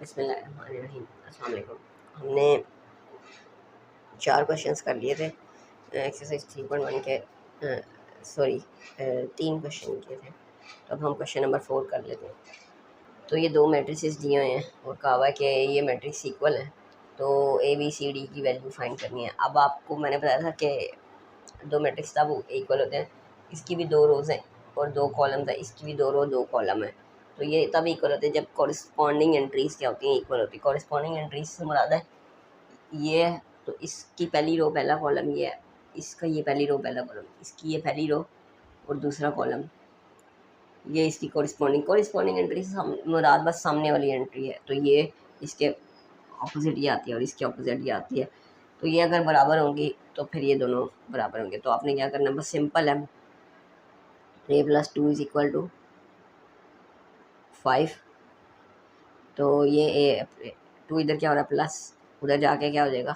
बिस्मिल्लाहिर्रहमानिर्रहीम। अस्सलाम वालेकुम। हमने 4 क्वेश्चंस कर लिए थे एक्सरसाइज 3.1 के, 3 क्वेश्चन किए थे। तो अब हम क्वेश्चन नंबर 4 कर लेते हैं। तो ये 2 मैट्रिसेस दिए हुए हैं और कहा हुआ है कि ये मैट्रिक्स इक्वल है, तो ए बी सी डी की वैल्यू फाइंड करनी है। अब आपको मैंने बताया था कि 2 मैट्रिक्स था वो इक्वल होते हैं। इसकी भी 2 रोज़ हैं और 2 कॉलम्स हैं, इसकी भी 2 रो 2 कॉलम है। तो ये तब इक्वल होते हैं जब कॉरस्पॉन्डिंग एंट्रीज क्या होती हैं, इक्वल होती है। कॉरस्पॉन्डिंग एंट्रीज से मुराद है ये है, तो इसकी पहली रो पहला कॉलम ये है, इसका ये पहली रो पहला कॉलम, इसकी ये पहली रो और दूसरा कॉलम, ये इसकी कॉरस्पॉन्डिंग एंट्री से मुराद बस सामने वाली एंट्री है। तो ये इसके ऑपोजिट ये आती है और इसके ऑपोजिट ये आती है। तो ये अगर बराबर होंगी तो फिर ये दोनों बराबर होंगे। तो आपने क्या करना, बस सिंपल है, ए प्लस 2 इज इक्वल टू 5। तो ये ए 2 इधर क्या हो रहा है प्लस, उधर जाके क्या हो जाएगा,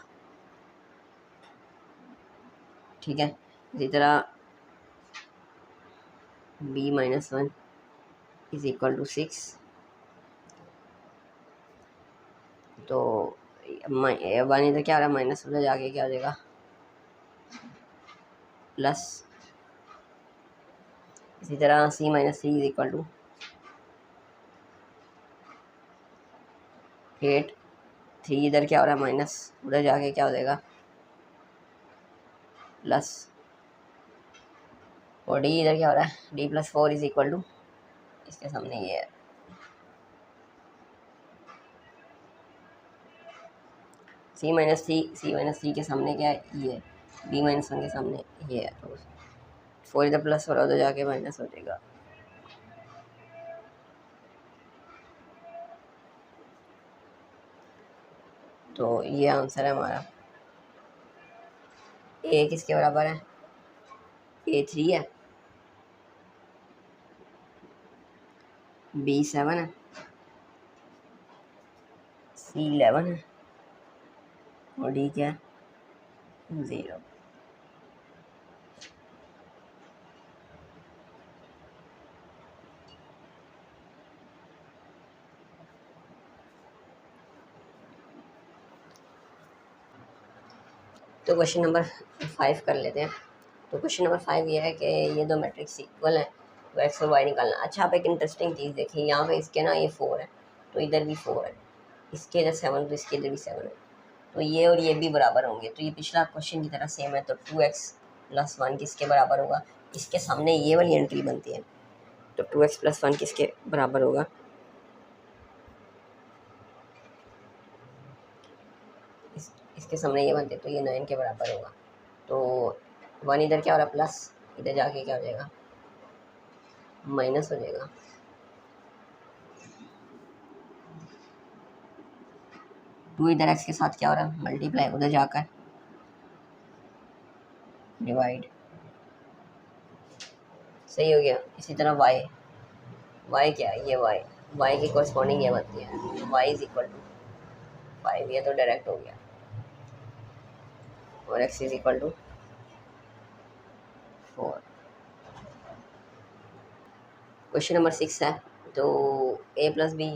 ठीक है। इसी तरह b minus 1 is equal to 6। तो 1 इधर क्या हो रहा है माइनस, उधर जाके क्या हो जाएगा प्लस। इसी तरह c minus 3 is equal to 8। 3 इधर क्या हो रहा है माइनस, उधर जाके क्या हो जाएगा प्लस। और डी इधर क्या हो रहा है, D plus 4 is equal to, इसके सामने ये है सी माइनस थ्री के सामने क्या है, ये है। डी माइनस 1 के सामने ये है। तो 4 इधर प्लस हो रहा है, उधर जाके माइनस हो जाएगा। तो ये आंसर है हमारा। ए किसके बराबर है, ए 3 है, बी 7 है, सी 11 है और डी क्या है 0। तो क्वेश्चन नंबर 5 कर लेते हैं। तो क्वेश्चन नंबर 5 ये है कि ये 2 मैट्रिक्स इक्वल हैं, तो एक्स और वाई निकालना। अच्छा, आप एक इंटरेस्टिंग चीज़ देखिए, यहाँ पे इसके ना ये 4 है, तो इधर भी 4 है, इसके इधर 7 तो इसके इधर भी 7 है। तो ये और ये भी बराबर होंगे। तो ये पिछला क्वेश्चन की तरह सेम है। तो 2x प्लस 1 किसके बराबर होगा, इसके सामने ये वाली एंट्री बनती है। तो 2x प्लस 1 किसके बराबर होगा, इसके सामने ये बनते, तो ये 9 के बराबर होगा। तो 1 इधर क्या हो रहा है प्लस, इधर जाके क्या हो जाएगा माइनस हो जाएगा। टू इधर एक्स के साथ क्या हो रहा है मल्टीप्लाई, उधर जाकर डिवाइड, सही हो गया। इसी तरह वाई, वाई क्या है, ये वाई, वाई की कॉरस्पॉन्डिंग ये बनती है, वाई इज इक्वल टू 5, ये तो डायरेक्ट हो गया। और x is equal to 4। Question number 6 है। तो a plus b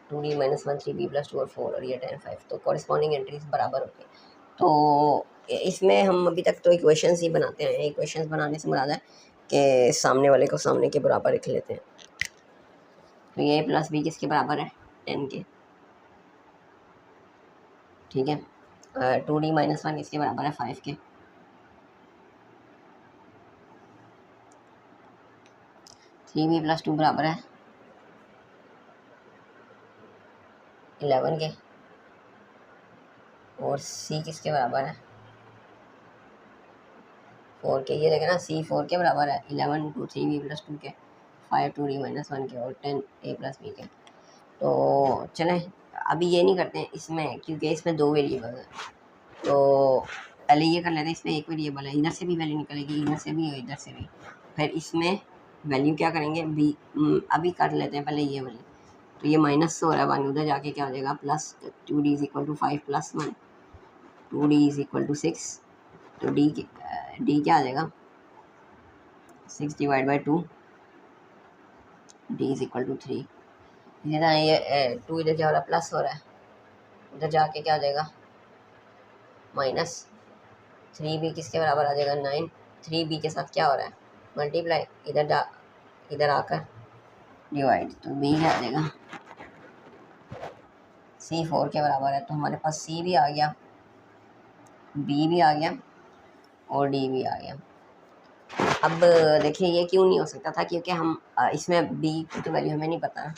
2d minus 1 3b plus 2 और 4 और ये 10 5। तो कॉरस्पॉन्डिंग एंट्रीज बराबर होती है। तो इसमें हम अभी तक तो इक्वेशंस ही बनाते हैं। इक्वेशंस बनाने से मुराद है कि सामने वाले को सामने के बराबर लिख लेते हैं। तो ये प्लस बी किसके बराबर है 10 के, ठीक है। 2d माइनस 1 किसके बराबर है 5 के। 3b प्लस 2 बराबर है 11 के। और c किसके बराबर है 4 के। ये देखें ना, c 4 के बराबर है, 11 टू 3b प्लस 2 के, 5 2d माइनस 1 के और 10 a प्लस बी के। तो चलें अभी ये नहीं करते हैं इसमें, क्योंकि इसमें 2 वेरिएबल हैं। तो पहले ये कर लेते हैं, इसमें एक वेरिएबल है, इधर से भी वैल्यू निकलेगी, इधर से भी और इधर से भी। फिर इसमें वैल्यू क्या करेंगे बी, अभी कर लेते हैं पहले ये वाली। तो ये माइनस हो रहा है 1, उधर जाके क्या हो जाएगा plus. 2d is equal to 5 plus 1, 2d is equal to 6। तो डी क्या आ जाएगा 6 divide by 2, D is equal to 3। ये टू इधर क्या हो रहा है, प्लस हो रहा है, इधर जाके क्या हो जाएगा माइनस। 3b किसके बराबर आ जाएगा 9। 3b के साथ क्या हो रहा है मल्टीप्लाई, इधर आकर डिवाइड, तो b क्या आ जाएगा c 4 के बराबर है। तो हमारे पास c भी आ गया, b भी आ गया और d भी आ गया। अब देखिए ये क्यों नहीं हो सकता था, क्योंकि हम इसमें b की तो वैल्यू हमें नहीं पता,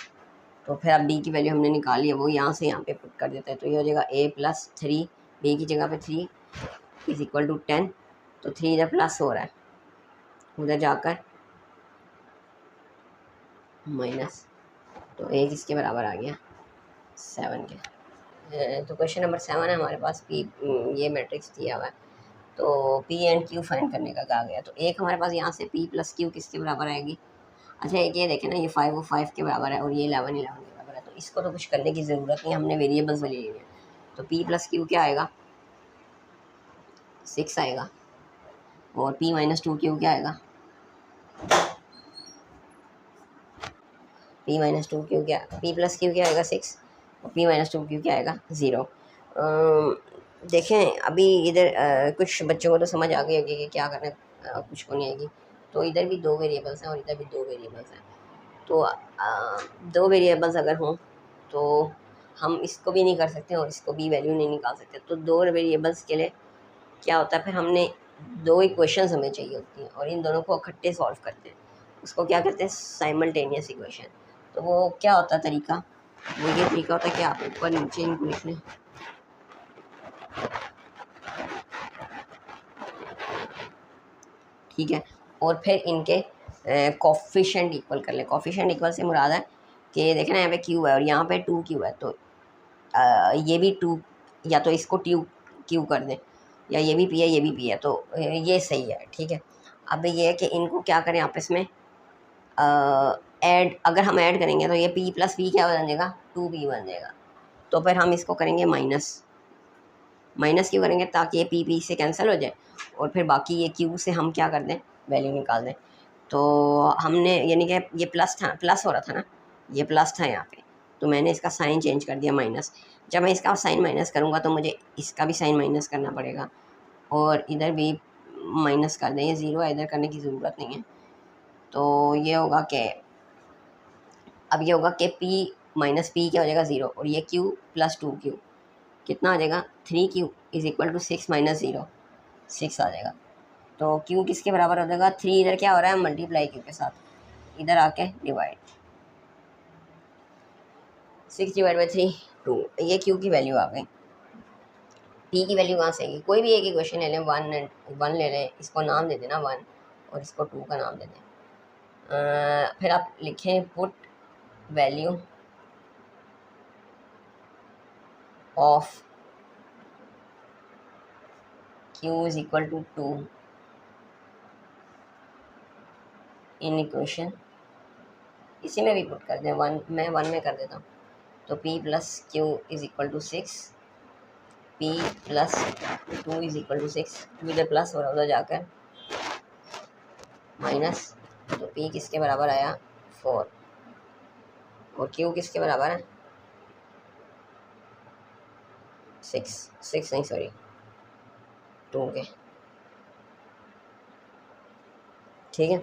तो फिर अब b की वैल्यू हमने निकाली है, वो यहाँ से यहाँ पे पुट कर देता है। तो ये हो जाएगा a+3, b की जगह पे 3 इज इक्वल टू 10। तो 3 इधर प्लस हो रहा है, उधर जाकर माइनस, तो a किसके बराबर आ गया 7 के। तो क्वेश्चन नंबर 7 है हमारे पास, p ये मैट्रिक्स दिया हुआ है, तो p एंड q फाइंड करने का कहा गया। तो एक हमारे पास यहाँ से p + q किसके बराबर आएगी। अच्छा एक ये देखें ना, ये 5 और 5 के बराबर है और ये 11 11 के बराबर है, तो इसको तो कुछ करने की ज़रूरत नहीं, हमने वेरिएबल्स वाली लेनी है। तो p + q क्या आएगा 6 आएगा, और p - 2q क्या आएगा, p - 2q क्या, p + q क्या आएगा 6 और p - 2q क्या आएगा 0। देखें अभी इधर कुछ बच्चों को तो समझ आ गई होगी कि क्या करना है, कुछ को नहीं आएगी। तो इधर भी 2 वेरिएबल्स हैं और इधर भी 2 वेरिएबल्स हैं, तो 2 वेरिएबल्स अगर हों तो हम इसको भी नहीं कर सकते और इसको भी वैल्यू नहीं निकाल सकते। तो 2 वेरिएबल्स के लिए क्या होता है, फिर हमने 2 इक्वेशंस हमें चाहिए होती हैं और इन दोनों को इकट्ठे सॉल्व करते हैं, उसको क्या कहते हैं साइमल्टेनियस इक्वेशन। तो वो क्या होता है तरीका, वो ये तरीका होता है कि आप ऊपर नीचे इनको लिख लें, ठीक है, और फिर इनके कोफिशिएंट इक्वल कर लें। कोफिशिएंट इक्वल से मुराद है कि देखें ना यहाँ पे क्यू है और यहाँ पे 2q है, तो ये भी 2, या तो इसको क्यू कर दें, या ये भी p है ये भी p है, तो ये सही है, ठीक है। अब ये है कि इनको क्या करें आपस में ऐड, अगर हम ऐड करेंगे तो ये p + p क्या बन जाएगा 2p बन जाएगा। तो फिर हम इसको करेंगे माइनस क्यों करेंगे, ताकि ये p से कैंसिल हो जाए और फिर बाकी ये q से हम क्या कर दें वैल्यू निकाल दें। तो हमने यानी कि ये प्लस था, प्लस हो रहा था ना, ये प्लस था यहाँ पे, तो मैंने इसका साइन चेंज कर दिया माइनस। जब मैं इसका साइन माइनस करूँगा तो मुझे इसका भी साइन माइनस करना पड़ेगा और इधर भी माइनस कर दें, ये 0 है, इधर करने की ज़रूरत नहीं है। तो ये होगा कि अब ये होगा कि p - p क्या हो जाएगा 0 और ये q + 2q कितना आ जाएगा 3q इज इक्वल टू 6 - 0, 6 आ जाएगा। तो q किसके बराबर हो जाएगा 3, इधर क्या हो रहा है मल्टीप्लाई q के साथ, इधर आके डिवाइड, 6/3 2, ये q की वैल्यू आ गई। p की वैल्यू कहाँ से आएगी, कोई भी एक इक्वेशन ले लें, 1 ले लें, इसको नाम दे देना 1 और इसको 2 का नाम दे दें। फिर आप लिखें put value of q is equal to 2 in equation, इसी में भी पुट कर दें 1, मैं 1 में कर देता हूँ। तो p + q is equal to 6, p + 2 is equal to 6, 2 इधर प्लस हो रहा उधर जाकर माइनस, तो p किसके बराबर आया 4 और q किसके बराबर है 6 नहीं सॉरी 2 के, ठीक है।